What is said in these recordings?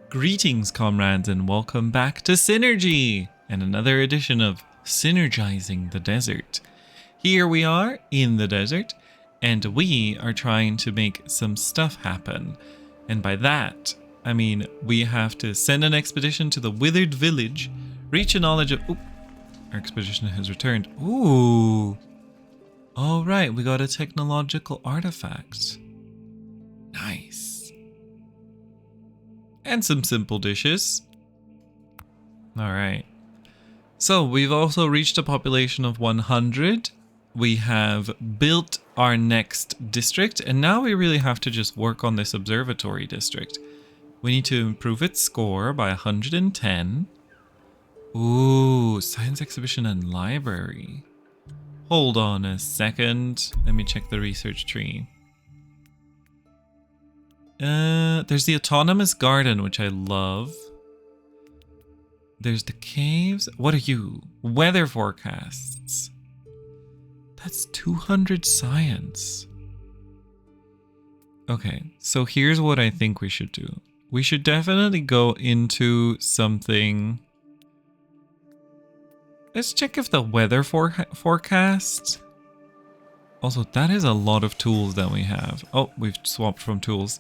Greetings, comrades, and welcome back to Synergy and another edition of Synergizing the Desert. Here we are in the desert, and we are trying to make some stuff happen. And by that, I mean we have to send an expedition to the Withered Village, reach a knowledge of... Oop, our expedition has returned. Ooh. All right, we got a technological artifact. Nice. And some simple dishes. Alright. So we've also reached a population of 100. We have built our next district. And now we really have to just work on this observatory district. We need to improve its score by 110. Ooh, science exhibition and library. Hold on a second. Let me check the research tree. There's the autonomous garden, which I love. There's the caves. What are you? Weather forecasts. That's 200 science. Okay, so here's what I think we should do. We should definitely go into something. Let's check if the weather forecast. Also, that is a lot of tools that we have. Oh, we've swapped from tools.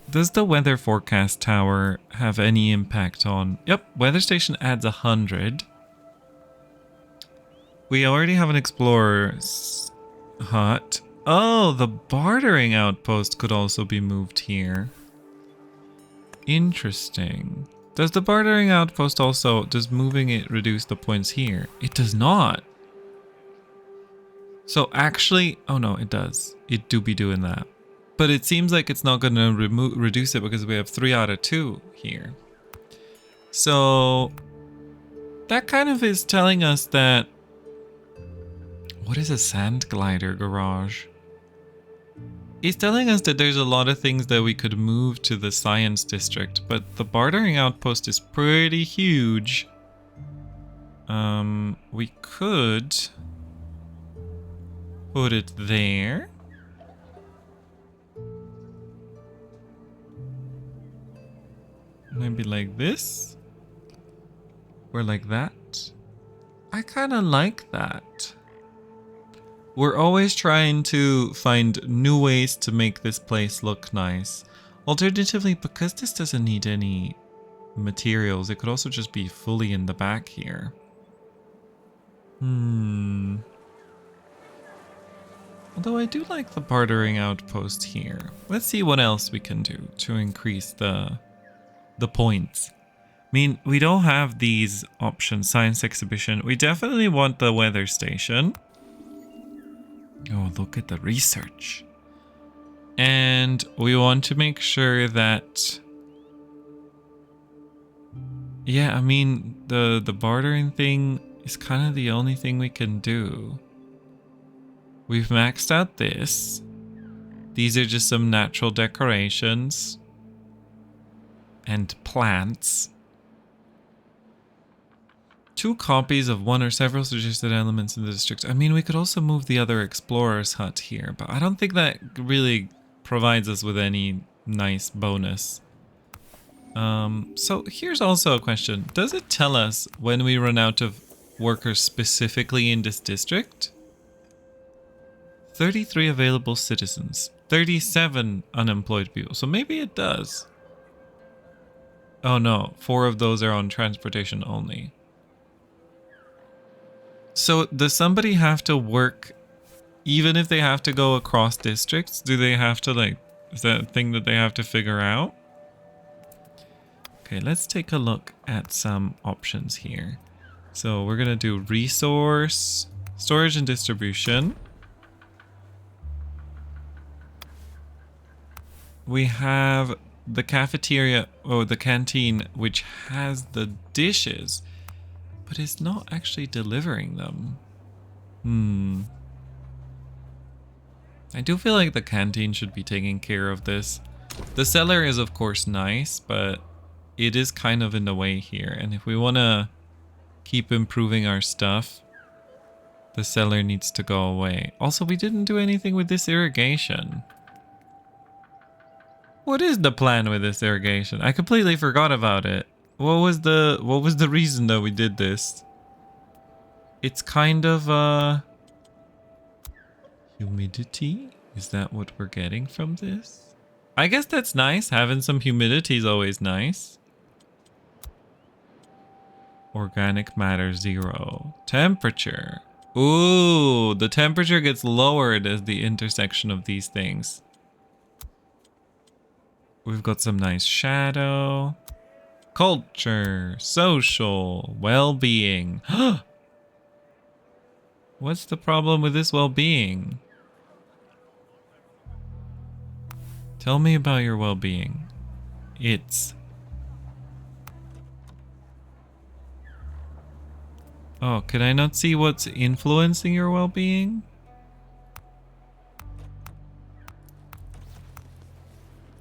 Does the weather forecast tower have any impact on... Yep, weather station adds 100. We already have an explorer's hut. Oh, the bartering outpost could also be moved here. Interesting. Does the bartering outpost also... Does moving it reduce the points here? It does not. So actually... Oh no, it does. It do be doing that. But it seems like it's not going to reduce it because we have 3 out of 2 here. So that kind of is telling us that... What is a sand glider garage? It's telling us that there's a lot of things that we could move to the science district, but the bartering outpost is pretty huge. We could put it there. Maybe like this. Or like that. I kind of like that. We're always trying to find new ways to make this place look nice. Alternatively, because this doesn't need any materials, it could also just be fully in the back here. Although I do like the bartering outpost here. Let's see what else we can do to increase the points. I mean, we don't have these options. Science exhibition. We definitely want the weather station. Oh, look at the research. And we want to make sure that... Yeah, I mean, the bartering thing is kind of the only thing we can do. We've maxed out this. These are just some natural decorations. And plants. 2 copies of one or several suggested elements in the district. I mean, we could also move the other explorer's hut here, but I don't think that really provides us with any nice bonus. So here's also a question. Does it tell us when we run out of workers specifically in this district? 33 available citizens. 37 unemployed people. So maybe it does. Oh no, 4 of those are on transportation only. So does somebody have to work even if they have to go across districts? Do they have to, like, is that a thing that they have to figure out? Okay, let's take a look at some options here. So we're going to do resource, storage and distribution. We have the cafeteria, or the canteen, which has the dishes, but it's not actually delivering them. I do feel like the canteen should be taking care of this. The cellar is of course nice, but it is kind of in the way here. And if we want to keep improving our stuff, the cellar needs to go away. Also, we didn't do anything with this irrigation. What is the plan with this irrigation? I completely forgot about it. What was the reason that we did this? It's kind of humidity? Is that what we're getting from this? I guess that's nice. Having some humidity is always nice. Organic matter 0. Temperature. Ooh, the temperature gets lowered as the intersection of these things. We've got some nice shadow. Culture, social, well-being. What's the problem with this well-being? Tell me about your well-being. It's... Oh, could I not see what's influencing your well-being?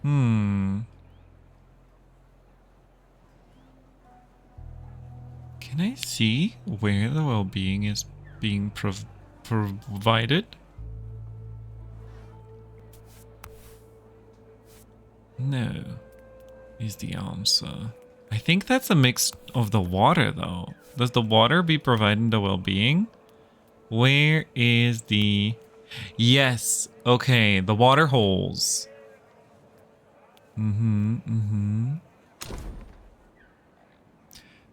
Can I see where the well-being is being provided? No, is the answer. I think that's a mix of the water, though. Does the water be providing the well-being? Where is the... Yes, okay, the water holes.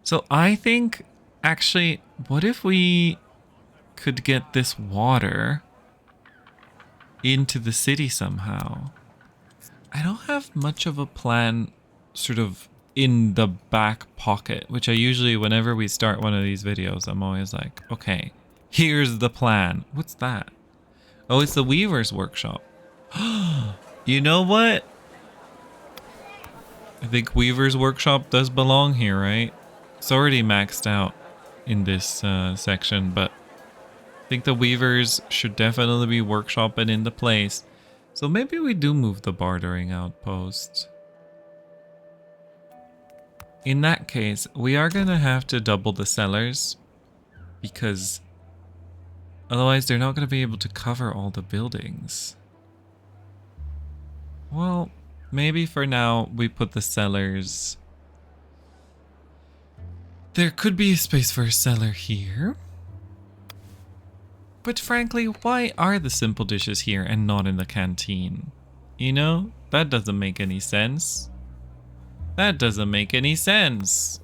So I think, actually, what if we could get this water into the city somehow? I don't have much of a plan sort of in the back pocket, which I usually, whenever we start one of these videos, I'm always like, okay, here's the plan. What's that? Oh, it's the Weaver's Workshop. You know what? I think Weaver's Workshop does belong here, right? It's already maxed out in this section, but I think the Weavers should definitely be workshopping into place. So maybe we do move the bartering outpost. In that case, we are going to have to double the sellers, because otherwise they're not going to be able to cover all the buildings. Well, maybe for now we put the sellers... There could be a space for a cellar here. But frankly, why are the simple dishes here and not in the canteen? You know, that doesn't make any sense. That doesn't make any sense.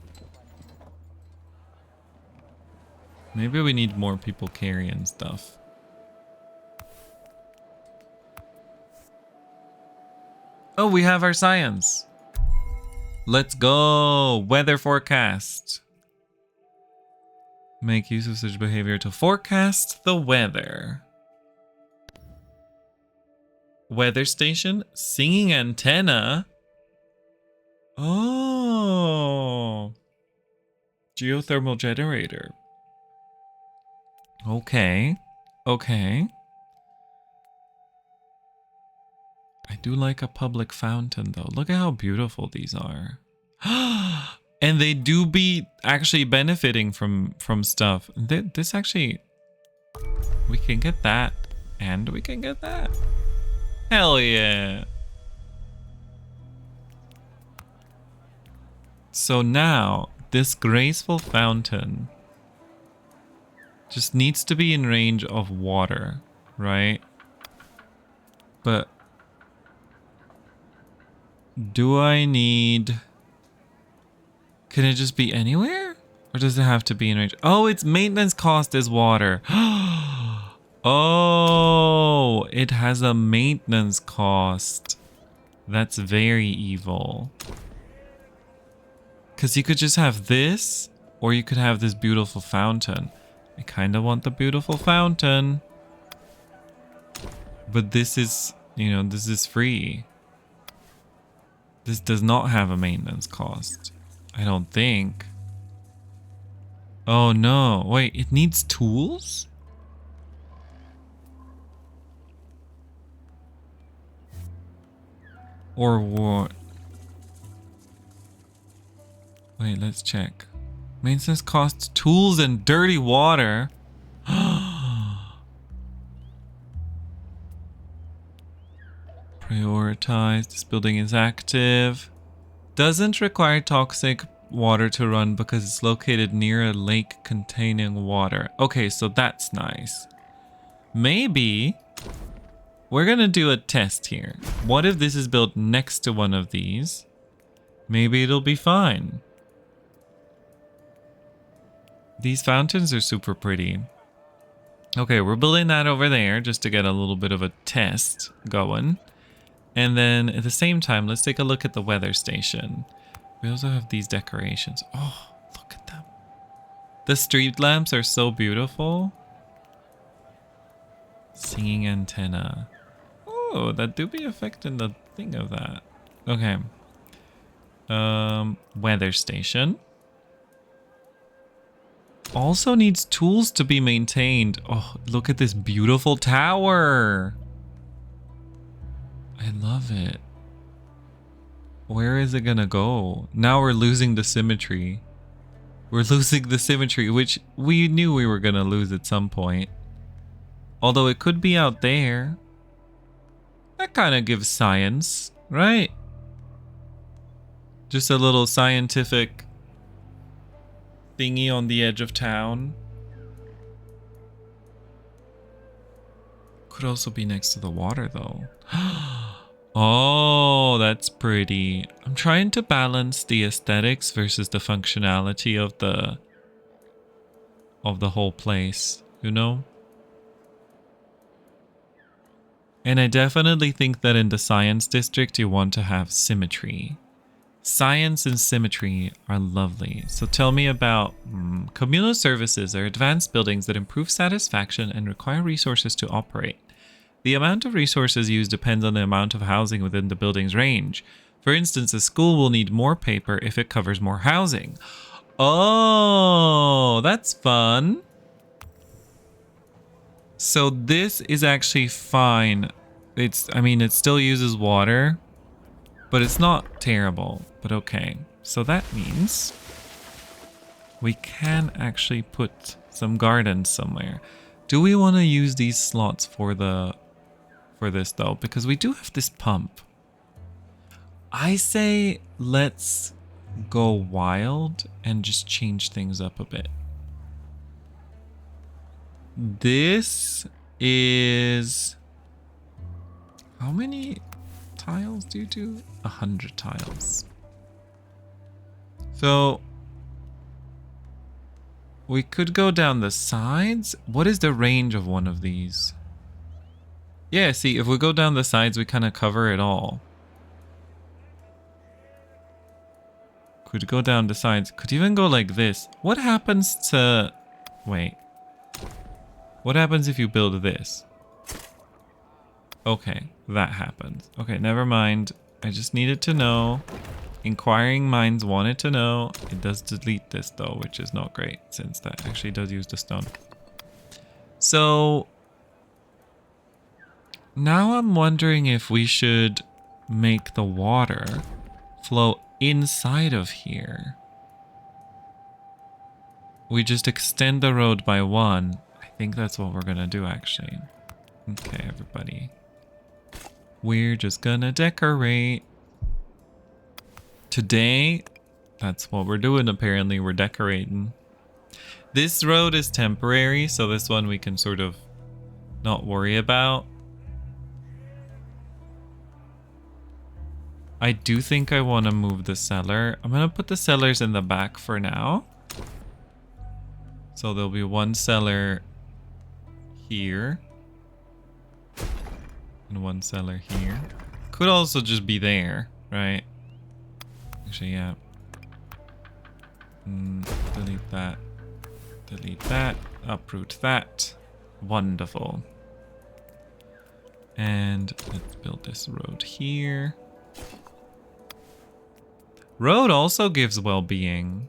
Maybe we need more people carrying stuff. Oh, we have our science. Let's go. Weather forecast. Make use of such behavior to forecast the weather. Weather station, singing antenna. Oh. Geothermal generator. Okay. Okay. I do like a public fountain though. Look at how beautiful these are. And they do be actually benefiting from stuff. This actually, we can get that, and we can get that. Hell yeah. So now, this graceful fountain just needs to be in range of water, right? But do I need... Can it just be anywhere? Or does it have to be in range? Oh, its maintenance cost is water. Oh, it has a maintenance cost. That's very evil. Because you could just have this, or you could have this beautiful fountain. I kind of want the beautiful fountain. But this is, you know, this is free. This does not have a maintenance cost. I don't think. Oh no, wait, it needs tools? Or what? Wait, let's check. Maintenance costs tools and dirty water. advertised. This building is active. Doesn't require toxic water to run because it's located near a lake containing water. Okay, so that's nice. Maybe we're gonna do a test here. What if this is built next to one of these? Maybe it'll be fine. These fountains are super pretty. Okay, we're building that over there just to get a little bit of a test going. And then at the same time, let's take a look at the weather station. We also have these decorations. Oh, look at them. The street lamps are so beautiful. Singing antenna. Oh, that do be affecting the thing of that. Okay. Weather station. Also needs tools to be maintained. Oh, look at this beautiful tower. I love it. Where is it gonna go? Now we're losing the symmetry. We're losing the symmetry, which we knew we were gonna lose at some point. Although it could be out there. That kind of gives science, right? Just a little scientific thingy on the edge of town. Could also be next to the water though. Oh, that's pretty. I'm trying to balance the aesthetics versus the functionality of the whole place, you know? And I definitely think that in the science district you want to have symmetry. Science and symmetry are lovely. So tell me about communal services are advanced buildings that improve satisfaction and require resources to operate. The amount of resources used depends on the amount of housing within the building's range. For instance, a school will need more paper if it covers more housing. Oh, that's fun. So this is actually fine. I mean, it still uses water, but it's not terrible. But okay, so that means we can actually put some gardens somewhere. Do we want to use these slots for this though? Because we do have this pump. I say let's go wild and just change things up a bit. This is... How many tiles do you do? 100 tiles. So we could go down the sides. What is the range of one of these? Yeah, see, if we go down the sides, we kind of cover it all. Could go down the sides. Could even go like this. What happens to... Wait. What happens if you build this? Okay, that happens. Okay, never mind. I just needed to know. Inquiring minds wanted to know. It does delete this though, which is not great since that actually does use the stone. So now I'm wondering if we should make the water flow inside of here. We just extend the road by one. I think that's what we're gonna do actually. Okay, everybody. We're just gonna decorate. Today, that's what we're doing apparently. We're decorating. This road is temporary, so this one we can sort of not worry about. I do think I want to move the cellar. I'm going to put the cellars in the back for now. So there'll be one cellar here. And one cellar here. Could also just be there, right? Actually, yeah. Delete that. Delete that. Uproot that. Wonderful. And let's build this road here. Road also gives well-being.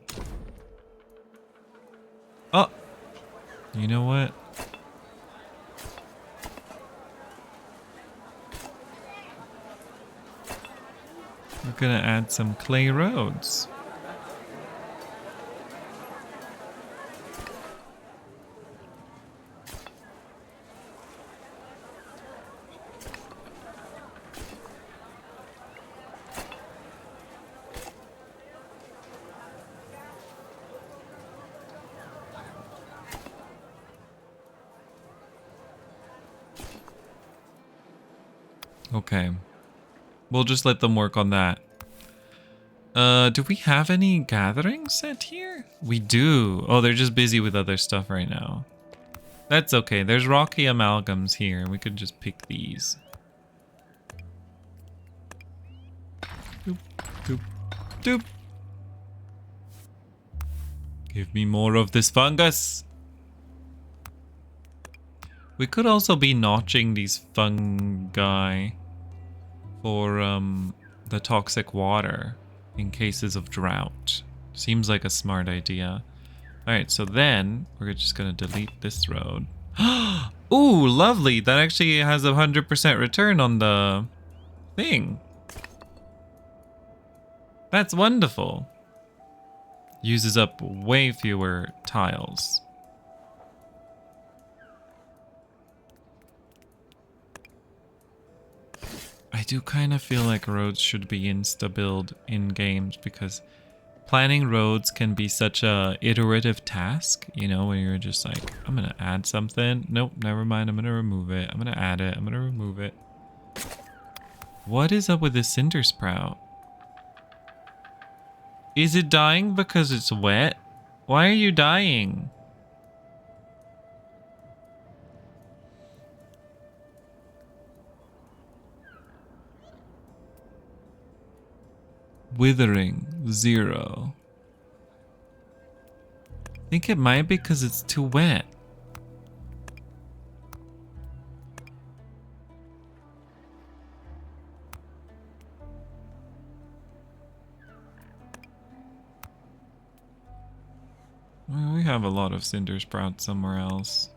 Oh! You know what? We're gonna add some clay roads. Okay. We'll just let them work on that. Do we have any gatherings set here? We do. Oh, they're just busy with other stuff right now. That's okay. There's rocky amalgams here. We could just pick these. Doop, doop, doop. Give me more of this fungus. We could also be notching these fungi for the toxic water in cases of drought. Seems like a smart idea. Alright, so then we're just gonna delete this road. Ooh, lovely! That actually has 100% return on the thing. That's wonderful. Uses up way fewer tiles. I do kind of feel like roads should be insta-build in games because planning roads can be such a iterative task, you know, when you're just like, I'm gonna add something. Nope, never mind, I'm gonna remove it. I'm gonna add it, I'm gonna remove it. What is up with this cinder sprout? Is it dying because it's wet? Why are you dying? Withering 0. I think it might be because it's too wet. Well, we have a lot of cinder sprouts somewhere else.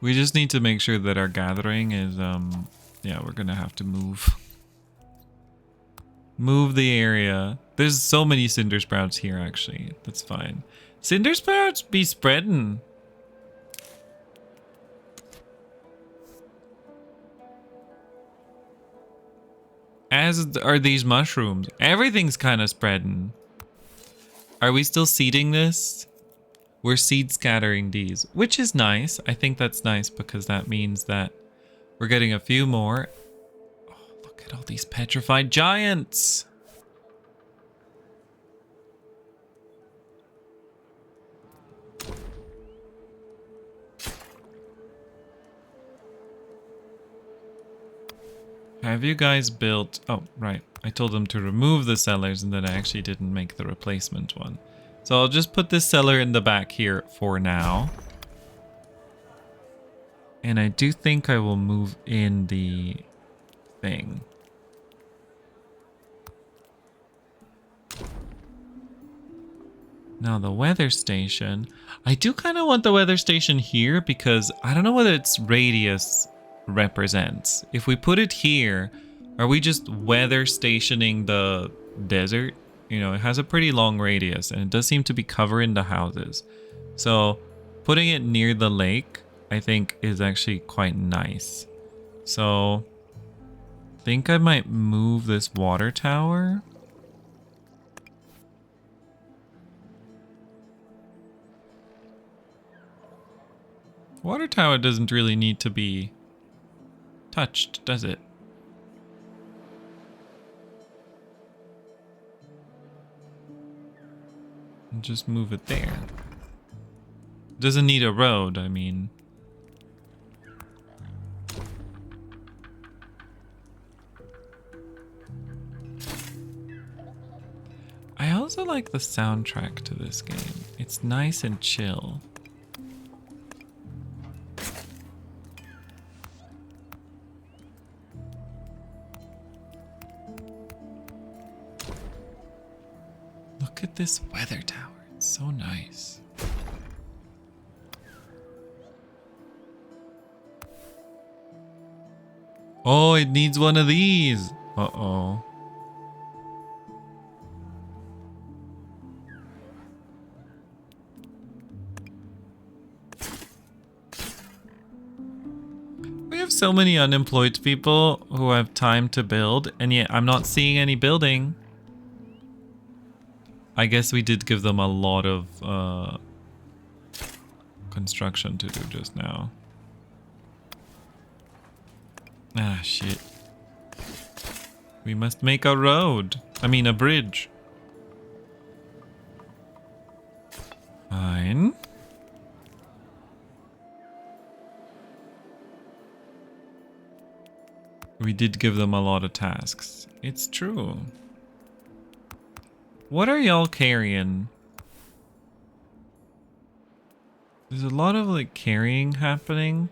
We just need to make sure that our gathering is, yeah, we're gonna have to move. Move the area. There's so many cinder sprouts here, actually. That's fine. Cinder sprouts be spreading. As are these mushrooms. Everything's kind of spreading. Are we still seeding this? We're seed scattering these, which is nice. I think that's nice because that means that we're getting a few more. Oh, look at all these petrified giants. Have you guys built... Oh, right. I told them to remove the cellars and then I actually didn't make the replacement one. So I'll just put this cellar in the back here for now. And I do think I will move in the thing. Now the weather station. I do kind of want the weather station here because I don't know what its radius represents. If we put it here, are we just weather stationing the desert? You know, it has a pretty long radius and it does seem to be covering the houses. So putting it near the lake, I think is actually quite nice. So I think I might move this water tower. Water tower doesn't really need to be touched, does it? And just move it there. Doesn't need a road, I mean. I also like the soundtrack to this game. It's nice and chill. Look at this weather tower. It's so nice. Oh, it needs one of these. Uh-oh. We have so many unemployed people who have time to build, and yet I'm not seeing any building. I guess we did give them a lot of construction to do just now. Ah, shit. We must make a road. I mean, a bridge. Fine. We did give them a lot of tasks. It's true. What are y'all carrying? There's a lot of like carrying happening.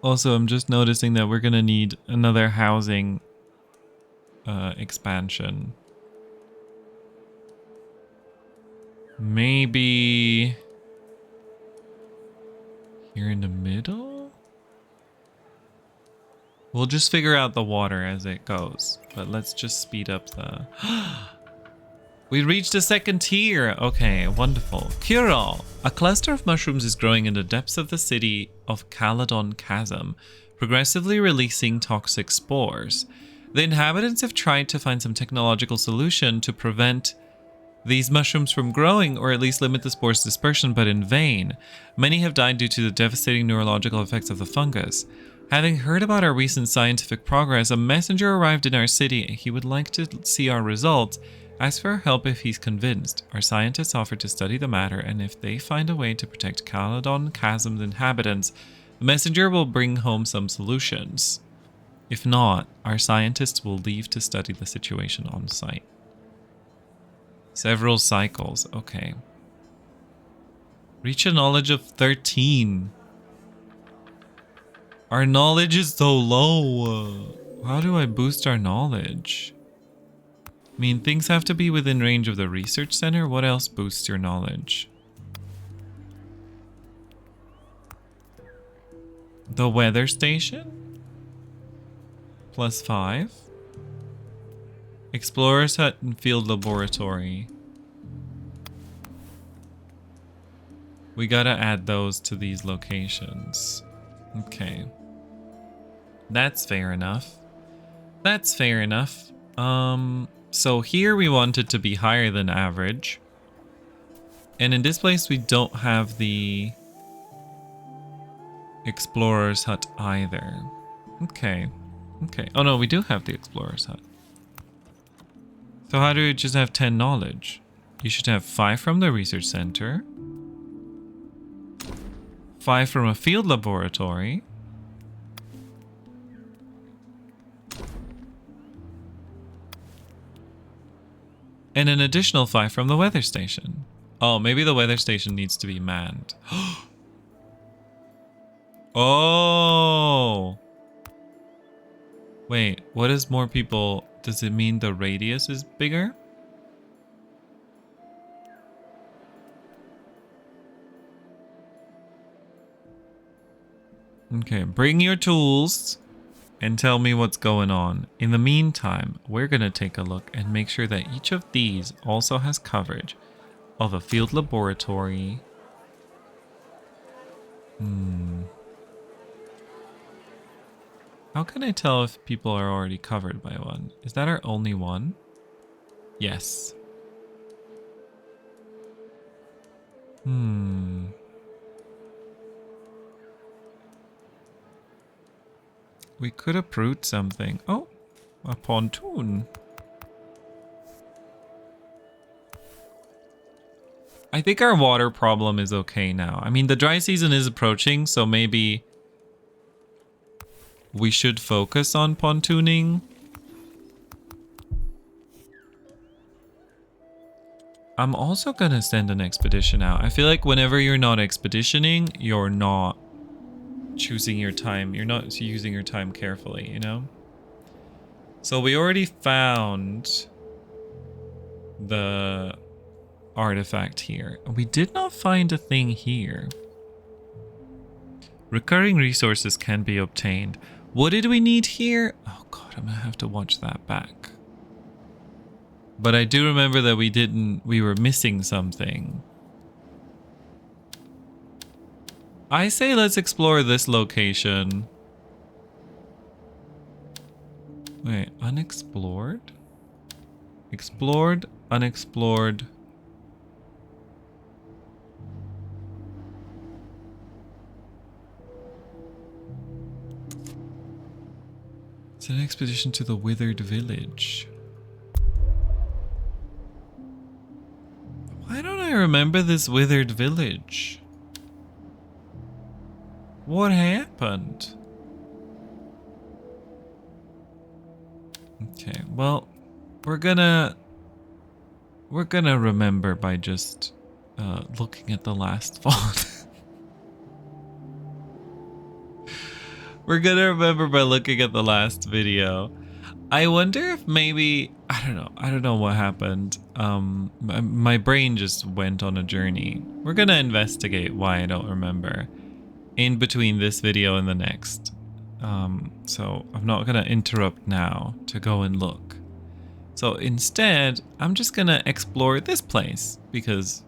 Also, I'm just noticing that we're gonna need another housing expansion. Maybe here in the middle? We'll just figure out the water as it goes. But let's just speed up the... We reached a second tier. Okay, wonderful. Cure-all. A cluster of mushrooms is growing in the depths of the city of Caledon Chasm, progressively releasing toxic spores. The inhabitants have tried to find some technological solution to prevent these mushrooms from growing, or at least limit the spore's dispersion, but in vain. Many have died due to the devastating neurological effects of the fungus. Having heard about our recent scientific progress, a messenger arrived in our city. He would like to see our results. Ask for help if he's convinced. Our scientists offer to study the matter, and if they find a way to protect Caledon Chasm's inhabitants, the messenger will bring home some solutions. If not, our scientists will leave to study the situation on site. Several cycles. Okay. Reach a knowledge of 13. Our knowledge is so low. How do I boost our knowledge? I mean, things have to be within range of the research center. What else boosts your knowledge? The weather station? +5. Explorer's hut and field laboratory. We gotta add those to these locations. Okay. That's fair enough. That's fair enough. So here we want it to be higher than average. And in this place we don't have the explorer's hut either. Okay. Okay. Oh no, we do have the explorer's hut. So how do we just have 10 knowledge? You should have 5 from the research center, 5 from a field laboratory, and an additional 5 from the weather station. Oh, maybe the weather station needs to be manned. Oh! Wait, what is more people? Does it mean the radius is bigger? Okay, bring your tools and tell me what's going on. In the meantime, we're going to take a look and make sure that each of these also has coverage of a field laboratory. How can I tell if people are already covered by one? Is that our only one? Yes. We could uproot something. Oh, a pontoon. I think our water problem is okay now. I mean, the dry season is approaching, so maybe we should focus on pontooning. I'm also gonna send an expedition out. I feel like whenever you're not expeditioning, you're not choosing your time. You're not using your time carefully, you know? So we already found the artifact here. We did not find a thing here. Recurring resources can be obtained. What did we need here? Oh god, I'm gonna have to watch that back. But I do remember that we were missing something. I say let's explore this location. Wait, unexplored? Explored, unexplored. It's an expedition to the withered village. Why don't I remember this withered village? What happened? Okay, well, we're gonna remember by just looking at the last font. We're gonna remember by looking at the last video. I wonder if maybe, I don't know what happened. My brain just went on a journey. We're gonna investigate why I don't remember in between this video and the next. So I'm not gonna interrupt now to go and look. So instead, I'm just gonna explore this place because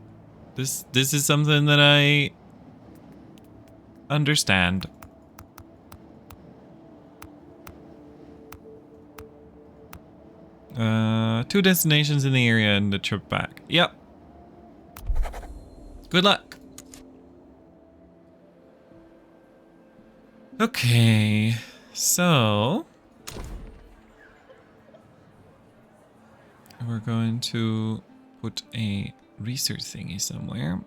this is something that I understand. Two destinations in the area and the trip back. Yep. Good luck. Okay, so we're going to put a research thingy somewhere.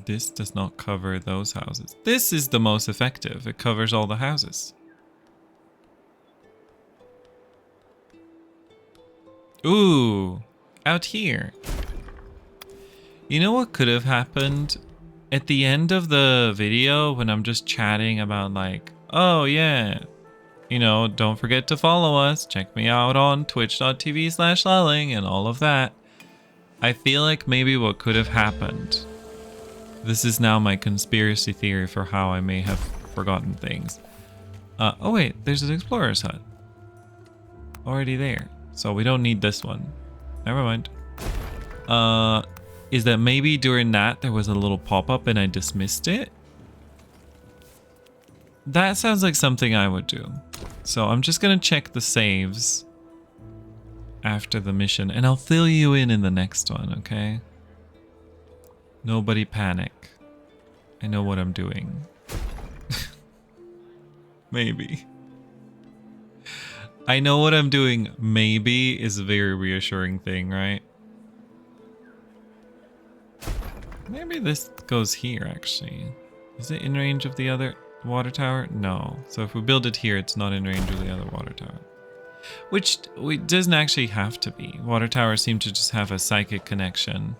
This does not cover those houses. This is the most effective. It covers all the houses. Ooh, out here. You know what could have happened? At the end of the video, when I'm just chatting about like, oh yeah, you know, don't forget to follow us. Check me out on twitch.tv/lulling and all of that. I feel like maybe what could have happened. This is now my conspiracy theory for how I may have forgotten things. Oh wait, there's an explorer's hut. Already there. So we don't need this one. Never mind. Is that maybe during that there was a little pop-up and I dismissed it? That sounds like something I would do. So I'm just gonna check the saves after the mission and I'll fill you in the next one, okay? Nobody panic. I know what I'm doing. Maybe. I know what I'm doing, maybe, is a very reassuring thing, right? Maybe this goes here, actually. Is it in range of the other water tower? No. So if we build it here, it's not in range of the other water tower. Which doesn't actually have to be. Water towers seem to just have a psychic connection.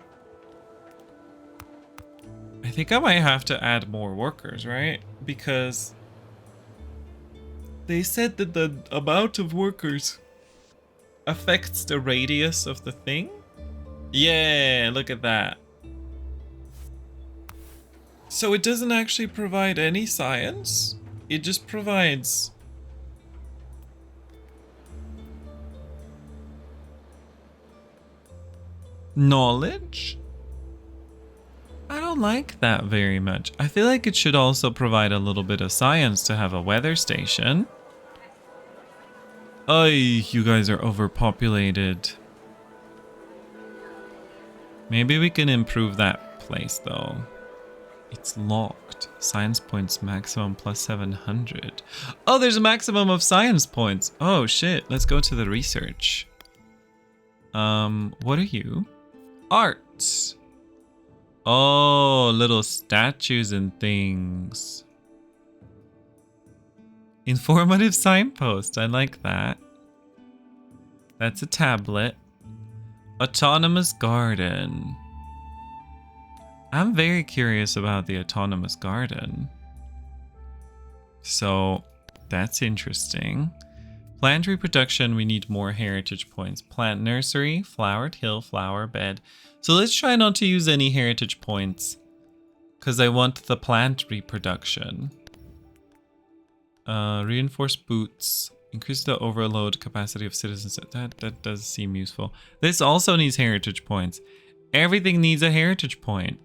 I think I might have to add more workers, right? Because they said that the amount of workers affects the radius of the thing. Yeah, look at that. So it doesn't actually provide any science. It just provides knowledge. I don't like that very much. I feel like it should also provide a little bit of science to have a weather station. Ay, you guys are overpopulated. Maybe we can improve that place though. It's locked. Science points maximum plus 700. Oh, there's a maximum of science points. Oh shit, let's go to the research. What are you? Arts. Oh, little statues and things. Informative signpost. I like that. That's a tablet. Autonomous garden. I'm very curious about the autonomous garden. So that's interesting. Plant reproduction, we need more heritage points. Plant nursery, flowered hill, flower bed. So let's try not to use any heritage points because I want the plant reproduction. Reinforced boots. Increase the overload capacity of citizens. That does seem useful. This also needs heritage points. Everything needs a heritage point.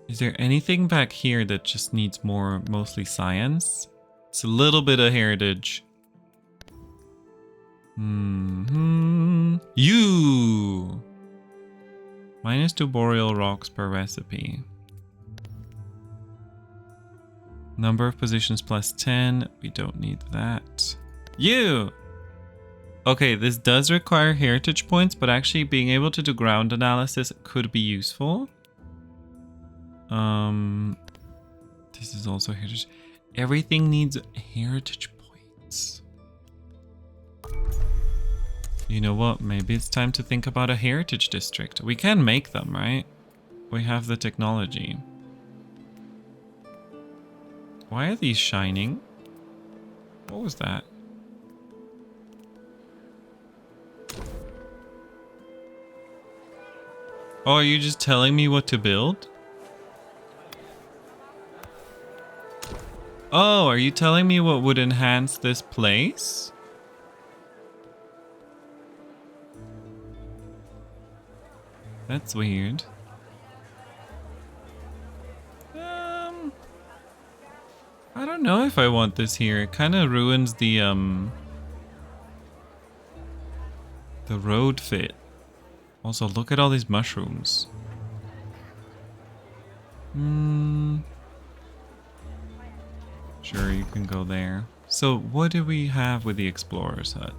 Is there anything back here that just needs mostly science? It's a little bit of heritage. You! -2 boreal rocks per recipe. Number of positions plus 10. We don't need that. You! Okay, this does require heritage points, but actually being able to do ground analysis could be useful. This is also heritage. Everything needs heritage points. You know what? Maybe it's time to think about a heritage district. We can make them, right? We have the technology. Why are these shining? What was that? Oh, are you just telling me what to build? Oh, are you telling me what would enhance this place? That's weird. I don't know if I want this here. It kind of ruins the road fit. Also, look at all these mushrooms. Sure, you can go there. So what do we have with the explorer's hut?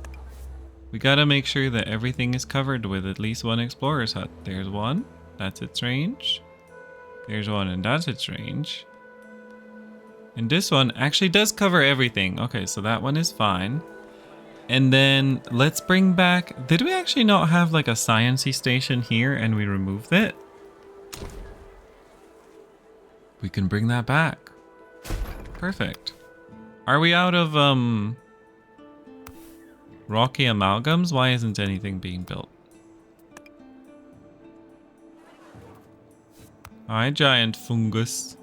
We gotta make sure that everything is covered with at least one explorer's hut. There's one. That's its range. There's one and that's its range. And this one actually does cover everything. Okay, so that one is fine. And then let's bring back... Did we actually not have like a science-y station here and we removed it? We can bring that back. Perfect. Are we out of rocky amalgams? Why isn't anything being built? Hi, giant fungus.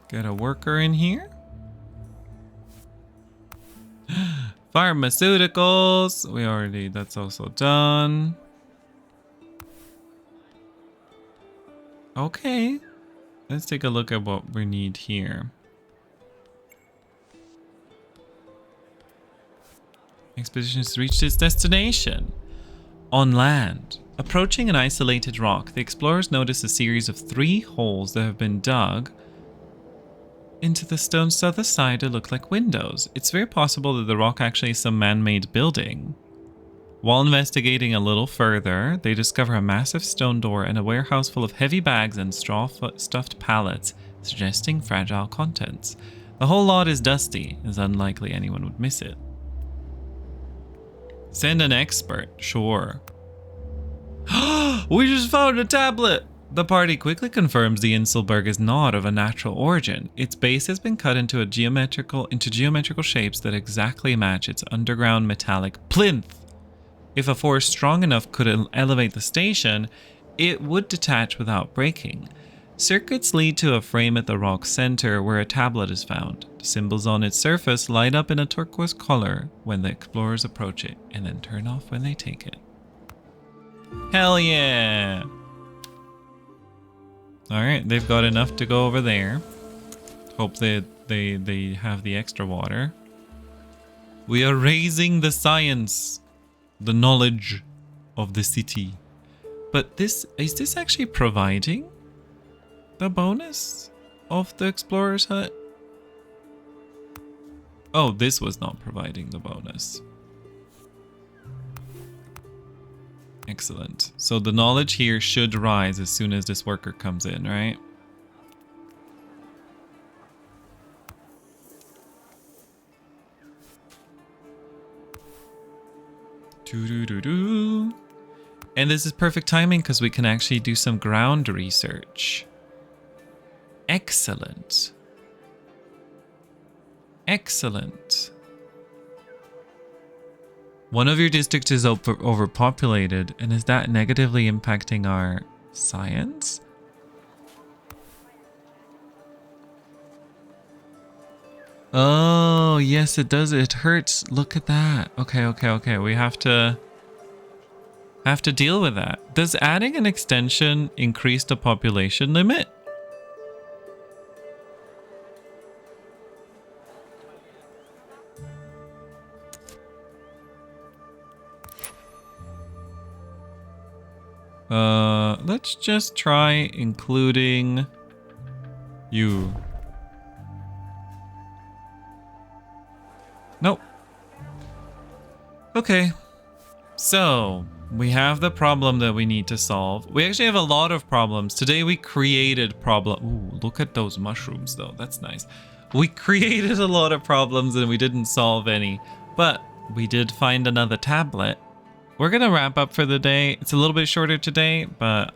Get a worker in here. Pharmaceuticals. We already, that's also done. Okay. Let's take a look at what we need here. Expedition has reached its destination. On land. Approaching an isolated rock, the explorers notice a series of 3 holes that have been dug into the stone's other side to look like windows. It's very possible that the rock actually is some man-made building. While investigating a little further, they discover a massive stone door and a warehouse full of heavy bags and straw-stuffed pallets, suggesting fragile contents. The whole lot is dusty. It's unlikely anyone would miss it. Send an expert. Sure. We just found a tablet! The party quickly confirms the Inselberg is not of a natural origin. Its base has been cut into geometrical shapes that exactly match its underground metallic plinth. If a force strong enough could elevate the station, it would detach without breaking. Circuits lead to a frame at the rock's center where a tablet is found. The symbols on its surface light up in a turquoise color when the explorers approach it, and then turn off when they take it. Hell yeah! Alright, they've got enough to go over there. Hope that they have the extra water. We are raising the science, the knowledge of the city. But is this actually providing the bonus of the explorer's hut? Oh, this was not providing the bonus. Excellent. So the knowledge here should rise as soon as this worker comes in, right? Doo-doo-doo-doo. And this is perfect timing because we can actually do some ground research. Excellent. Excellent. One of your districts is overpopulated, and is that negatively impacting our science? Oh, yes, it does. It hurts. Look at that. Okay. We have to deal with that. Does adding an extension increase the population limit? Let's just try including you. Nope. Okay. So, we have the problem that we need to solve. We actually have a lot of problems. Today we created Ooh, look at those mushrooms though. That's nice. We created a lot of problems and we didn't solve any. But we did find another tablet. We're gonna wrap up for the day. It's a little bit shorter today, but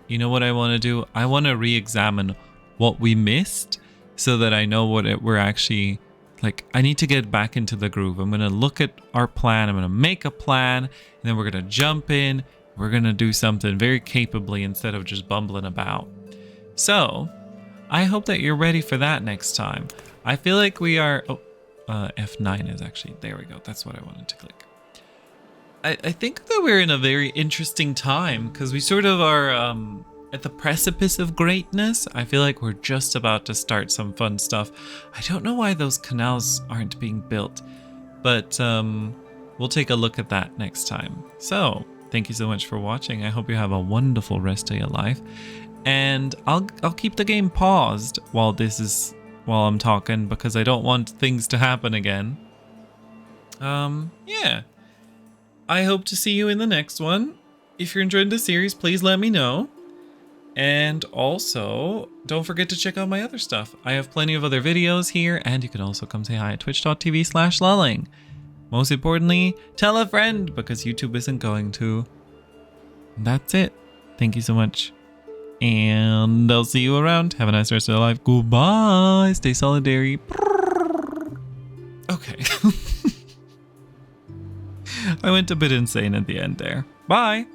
you know what I want to do? I want to re-examine what we missed so that I know what we're actually like. I need to get back into the groove. I'm gonna look at our plan. I'm gonna make a plan, and then we're gonna jump in. We're gonna do something very capably instead of just bumbling about. So I hope that you're ready for that next time. I feel like we are. F9 is actually, there we go. That's what I wanted to click. I think that we're in a very interesting time because we sort of are at the precipice of greatness. I feel like we're just about to start some fun stuff. I don't know why those canals aren't being built, but we'll take a look at that next time. So thank you so much for watching. I hope you have a wonderful rest of your life, and I'll keep the game paused while I'm talking because I don't want things to happen again. Yeah. I hope to see you in the next one. If you're enjoying the series, please let me know. And also, don't forget to check out my other stuff. I have plenty of other videos here, and you can also come say hi at twitch.tv/lulling. Most importantly, tell a friend because YouTube isn't going to. That's it. Thank you so much. And I'll see you around. Have a nice rest of your life. Goodbye. Stay solidary. Okay. I went a bit insane at the end there. Bye.